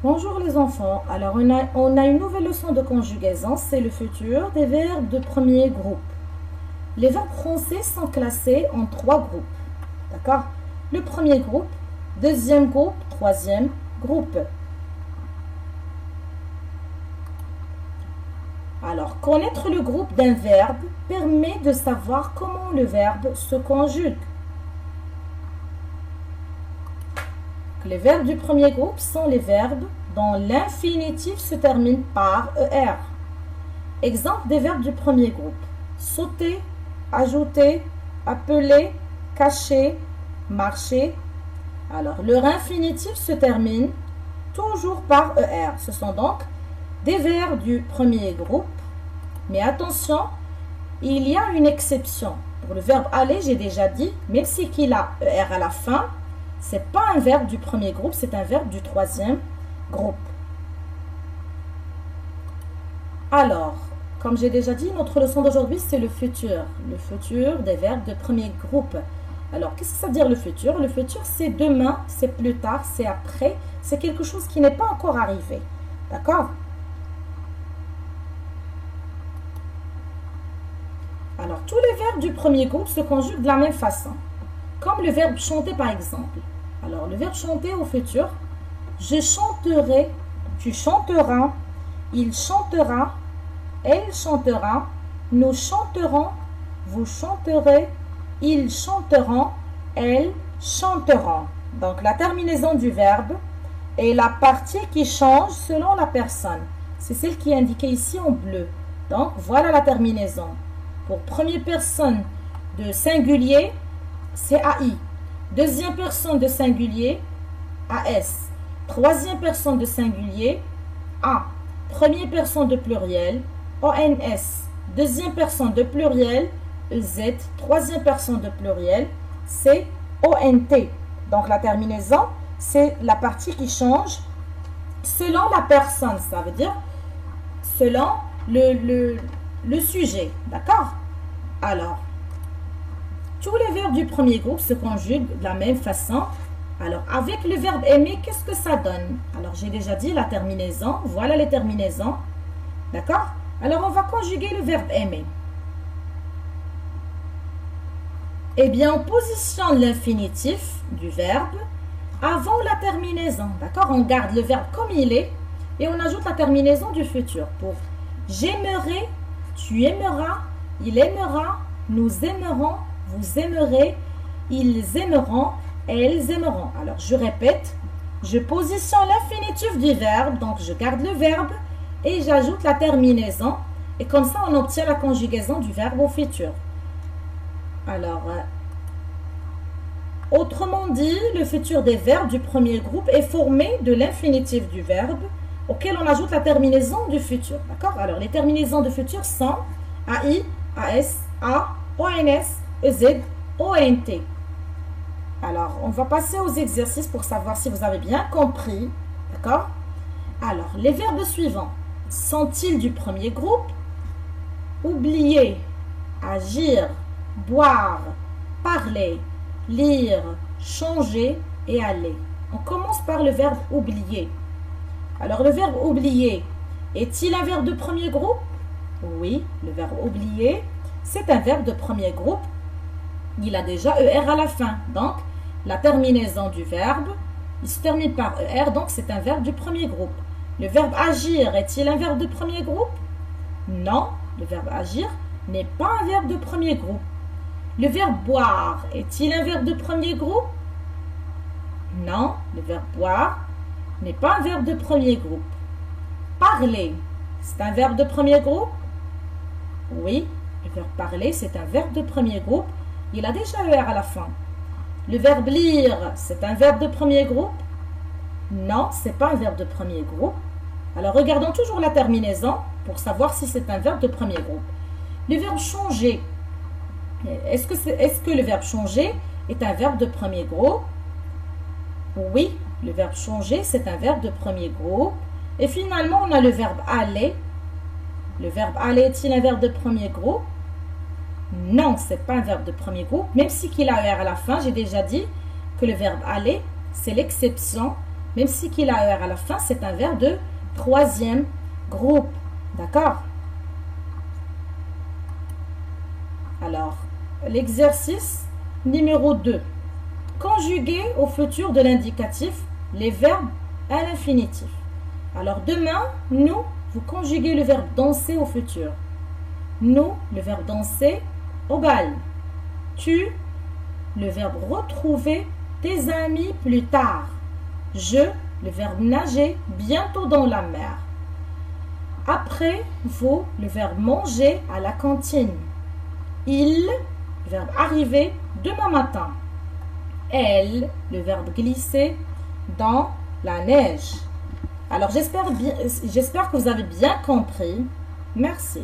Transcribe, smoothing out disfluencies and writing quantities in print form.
Bonjour les enfants, alors on a une nouvelle leçon de conjugaison, c'est le futur des verbes de premier groupe. Les verbes français sont classés en trois groupes, d'accord? Le premier groupe, deuxième groupe, troisième groupe. Alors, connaître le groupe d'un verbe permet de savoir comment le verbe se conjugue. Les verbes du premier groupe sont les verbes dont l'infinitif se termine par ER. Exemple des verbes du premier groupe. Sauter, ajouter, appeler, cacher, marcher. Alors, leur infinitif se termine toujours par ER. Ce sont donc des verbes du premier groupe. Mais attention, il y a une exception. Pour le verbe aller, j'ai déjà dit, même si qu'il a ER à la fin, ce n'est pas un verbe du premier groupe, c'est un verbe du troisième groupe. Alors, comme j'ai déjà dit, notre leçon d'aujourd'hui, c'est le futur. Le futur des verbes de premier groupe. Alors, qu'est-ce que ça veut dire le futur? Le futur, c'est demain, c'est plus tard, c'est après. C'est quelque chose qui n'est pas encore arrivé. D'accord? Alors, tous les verbes du premier groupe se conjuguent de la même façon. Comme le verbe chanter par exemple. Alors, le verbe chanter au futur, je chanterai, tu chanteras, il chantera, elle chantera, nous chanterons, vous chanterez, ils chanteront, elles chanteront. Donc, la terminaison du verbe est la partie qui change selon la personne. C'est celle qui est indiquée ici en bleu. Donc, voilà la terminaison. Pour première personne de singulier, c'est AI. Deuxième personne de singulier, AS. Troisième personne de singulier, A. Première personne de pluriel, ONS. Deuxième personne de pluriel, EZ. Troisième personne de pluriel, c'est ONT. Donc la terminaison, c'est la partie qui change selon la personne. Ça veut dire selon le sujet. D'accord? Alors, tous les verbes du premier groupe se conjuguent de la même façon. Alors, avec le verbe aimer, qu'est-ce que ça donne? Alors, j'ai déjà dit la terminaison. Voilà les terminaisons. D'accord? Alors, on va conjuguer le verbe aimer. Eh bien, on positionne l'infinitif du verbe avant la terminaison. D'accord? On garde le verbe comme il est et on ajoute la terminaison du futur. Pour j'aimerai, tu aimeras, il aimera, nous aimerons, vous aimerez, ils aimeront, elles aimeront. Alors, je répète, je positionne l'infinitif du verbe, donc je garde le verbe et j'ajoute la terminaison. Et comme ça, on obtient la conjugaison du verbe au futur. Alors, autrement dit, le futur des verbes du premier groupe est formé de l'infinitif du verbe auquel on ajoute la terminaison du futur. D'accord? Alors, les terminaisons du futur sont AI, AS, A, ONS, EZ, ONT. Alors, on va passer aux exercices pour savoir si vous avez bien compris. D'accord? Alors, les verbes suivants sont-ils du premier groupe? Oublier, agir, boire, parler, lire, changer et aller. On commence par le verbe oublier. Alors, le verbe oublier, est-il un verbe de premier groupe? Oui, le verbe oublier, c'est un verbe de premier groupe. Il a déjà ER à la fin. Donc, la terminaison du verbe, il se termine par ER, donc c'est un verbe du premier groupe. Le verbe agir, est-il un verbe de premier groupe? Non, le verbe agir n'est pas un verbe de premier groupe. Le verbe boire, est-il un verbe de premier groupe? Non, le verbe boire n'est pas un verbe de premier groupe. Parler, c'est un verbe de premier groupe? Oui, le verbe parler, c'est un verbe de premier groupe. Il a déjà ER à la fin. Le verbe lire, c'est un verbe de premier groupe? Non, ce n'est pas un verbe de premier groupe. Alors, regardons toujours la terminaison pour savoir si c'est un verbe de premier groupe. Le verbe changer, est-ce que le verbe changer est un verbe de premier groupe? Oui, le verbe changer, c'est un verbe de premier groupe. Et finalement, on a le verbe aller. Le verbe aller est-il un verbe de premier groupe? Non, ce n'est pas un verbe de premier groupe, même si qu'il a ER à la fin. J'ai déjà dit que le verbe aller, c'est l'exception Même si qu'il a ER à la fin, c'est un verbe de troisième groupe. D'accord? Alors, l'exercice numéro 2. Conjuguer au futur de l'indicatif les verbes à l'infinitif. Alors, demain, nous, vous conjuguez le verbe danser au futur. Nous, le verbe danser au bal. Tu, le verbe retrouver tes amis plus tard. Je, le verbe nager bientôt dans la mer. Après, vous, le verbe manger à la cantine. Il, le verbe arriver demain matin. Elle, le verbe glisser dans la neige. Alors, j'espère que vous avez bien compris. Merci.